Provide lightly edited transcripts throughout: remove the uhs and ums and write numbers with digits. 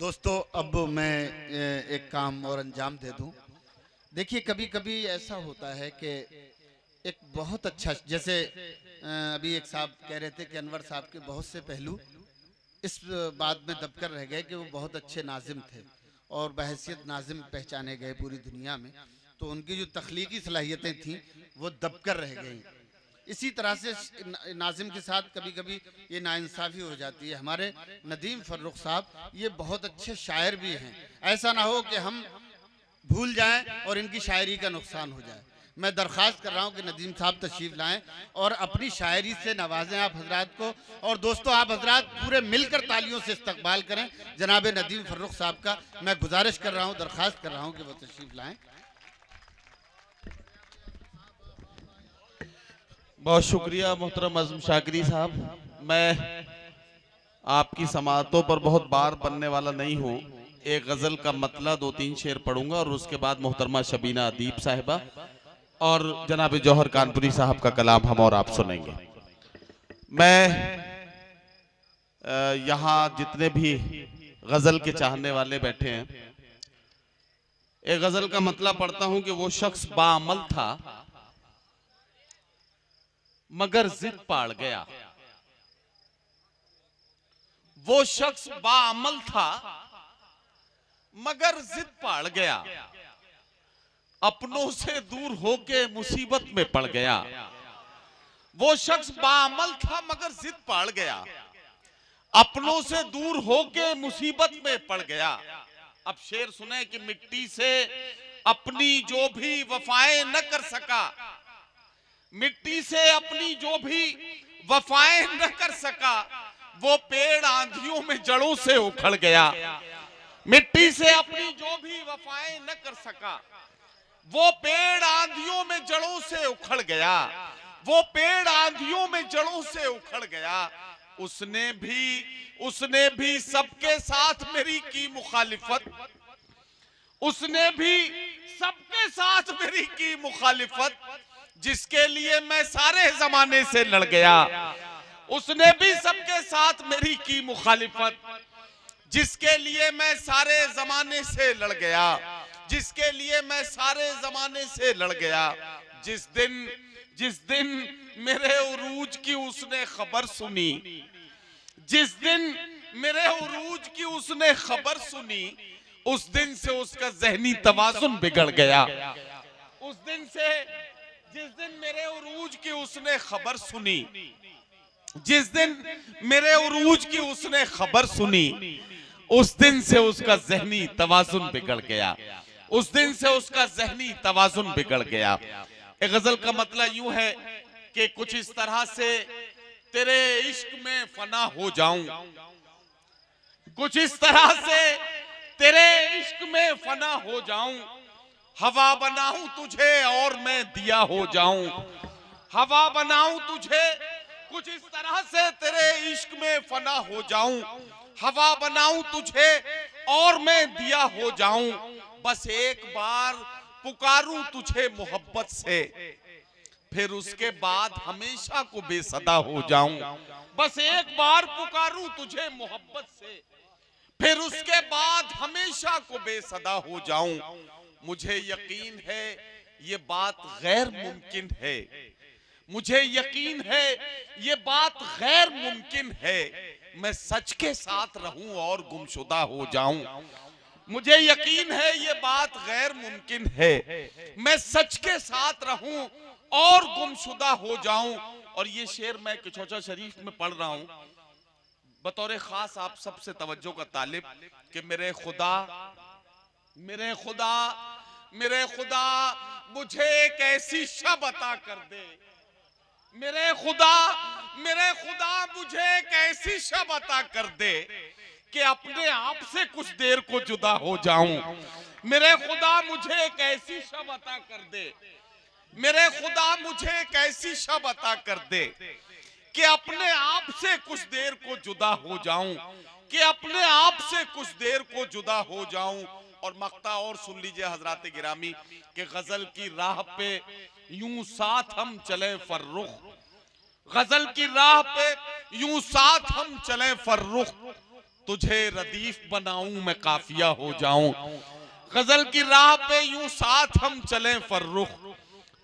दोस्तों, अब मैं एक काम और अंजाम दे दूं। देखिए, कभी कभी ऐसा होता है कि एक बहुत अच्छा, जैसे अभी एक साहब कह रहे थे कि अनवर साहब के बहुत से पहलू इस बात में दबकर रह गए कि वो बहुत अच्छे नाजिम थे और बहैसियत नाजिम पहचाने गए पूरी दुनिया में। तो उनकी जो तख्लीकी सलाहियतें थीं वो दबकर रह गई। इसी तरह से नाजिम के साथ कभी कभी ये नाइंसाफ़ी हो जाती है। हमारे नदीम फर्रुख साहब ये बहुत अच्छे शायर भी हैं। ऐसा ना हो कि हम भूल जाएं और इनकी शायरी का नुकसान हो जाए। मैं दरख्वास्त कर रहा हूं कि नदीम साहब तशरीफ लाएं और अपनी शायरी से नवाजें आप हजरात को। और दोस्तों, आप हजरात पूरे मिलकर तालियों से इस्तकबाल करें जनाब नदीम फर्रुख साहब का। मैं गुजारिश कर रहा हूं, दरख्वास्त कर रहा हूं कि वो तशरीफ लाएं। बहुत शुक्रिया मोहतरम आज़म शाकिरी साहब। मैं आपकी समातों पर बहुत बार बनने वाला नहीं हूँ। एक गज़ल का मतला 2-3 शेर पढ़ूंगा और उसके बाद मोहतरमा शबीना अदीब साहिबा और जनाब जौहर कानपुरी साहब का कलाम हम और आप सुनेंगे। मैं यहाँ जितने भी गज़ल के चाहने वाले बैठे हैं, एक गज़ल का मतला पढ़ता हूँ कि वो शख्स बाअमल था मगर जिद पाड़ गया। वो शख्स बाअमल था मगर जिद पाड़ गया। अपनों से दूर होके मुसीबत में पड़ गया। वो शख्स बाअमल था मगर जिद पाड़ गया। अपनों से दूर होके मुसीबत में पड़ गया। अब शेर सुने कि मिट्टी से अपनी जो भी वफाएं न कर सका, मिट्टी से अपनी जो भी वफाएं न कर सका, वो पेड़ आंधियों में जड़ों से उखड़ गया। मिट्टी से अपनी जो भी वफाएं न कर सका, वो पेड़ आंधियों में जड़ों से उखड़ गया। वो पेड़ आंधियों में जड़ों से उखड़ गया। उसने भी सबके साथ मेरी की मुखालिफत। उसने भी सबके साथ मेरी की मुखालिफत, जिसके लिए मैं सारे जमाने से लड़ गया। उसने भी सबके साथ मेरी की मुखालिफत, जिसके लिए मैं सारे जमाने से लड़ गया। जिसके लिए मैं सारे जमाने से लड़ गया। जिस दिन मेरे उरूज की उसने खबर सुनी, जिस दिन मेरे उरूज की उसने खबर सुनी, उस दिन से उसका ज़हनी तवाज़ुन बिगड़ गया। उस दिन से, जिस दिन मेरे उरूज की उसने खबर सुनी, जिस दिन मेरे उरूज की उसने खबर सुनी, उस दिन से उसका ज़हनी तवाज़ुन बिगड़ गया। उस दिन से उसका ज़हनी तवाज़ुन बिगड़ गया। एक गजल का मतलब यूं है कि कुछ इस तरह से तेरे इश्क में फना हो जाऊं, कुछ इस तरह से तेरे इश्क में फना हो जाऊं। हवा बनाऊं तुझे और मैं दिया हो जाऊं। हवा बनाऊं तुझे, कुछ इस तरह से तेरे इश्क में फना हो जाऊं। हवा बनाऊं तुझे और मैं दिया हो जाऊं। बस एक बार पुकारूं तुझे मोहब्बत से, फिर उसके बाद हमेशा को बेसदा हो जाऊं। बस एक बार पुकारूं तुझे मोहब्बत से, फिर उसके बाद हमेशा को बेसदा हो जाऊं। मुझे यकीन है ये बात गैर मुमकिन है। मुझे यकीन है ये बात गैर मुमकिन है। मैं सच के साथ रहूं और गुमशुदा हो जाऊं। मुझे यकीन है ये बात गैर मुमकिन है। मैं सच के साथ रहूं और गुमशुदा हो जाऊं। और ये शेर मैं किचौचा शरीफ में पढ़ रहा हूं बतौर खास आप सबसे तवज्जो का तालिब कि मेरे खुदा, मेरे खुदा, मेरे खुदा मुझे एक ऐसी शब अता कर दे। मेरे खुदा, मेरे खुदा मुझे एक ऐसी शब अता कर दे कि अपने आप से कुछ देर को जुदा हो जाऊं। मेरे खुदा मुझे एक ऐसी शब अता कर दे। मेरे खुदा मुझे एक ऐसी शब अता कर दे कि अपने आप से कुछ देर को जुदा हो जाऊं। कि अपने आप से कुछ देर को जुदा हो जाऊं। और मक्ता और सुन लीजिए हजरात गिरामी कि गजल की राह पे यूं साथ हम चले फर्रुख। गजल की राह पे यूं साथ हम चले फर्रुख, तुझे रदीफ बनाऊं मैं काफिया हो जाऊं। गजल की राह पे यूं साथ हम चलें फर्रुख,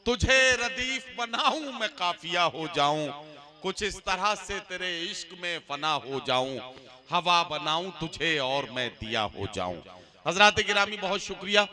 तुझे रदीफ बनाऊं मैं काफिया हो जाऊं। कुछ इस तरह से तेरे इश्क में फना हो जाऊं, हवा बनाऊं तुझे और मैं दिया हो जाऊं। हजरात गिरामी बहुत शुक्रिया।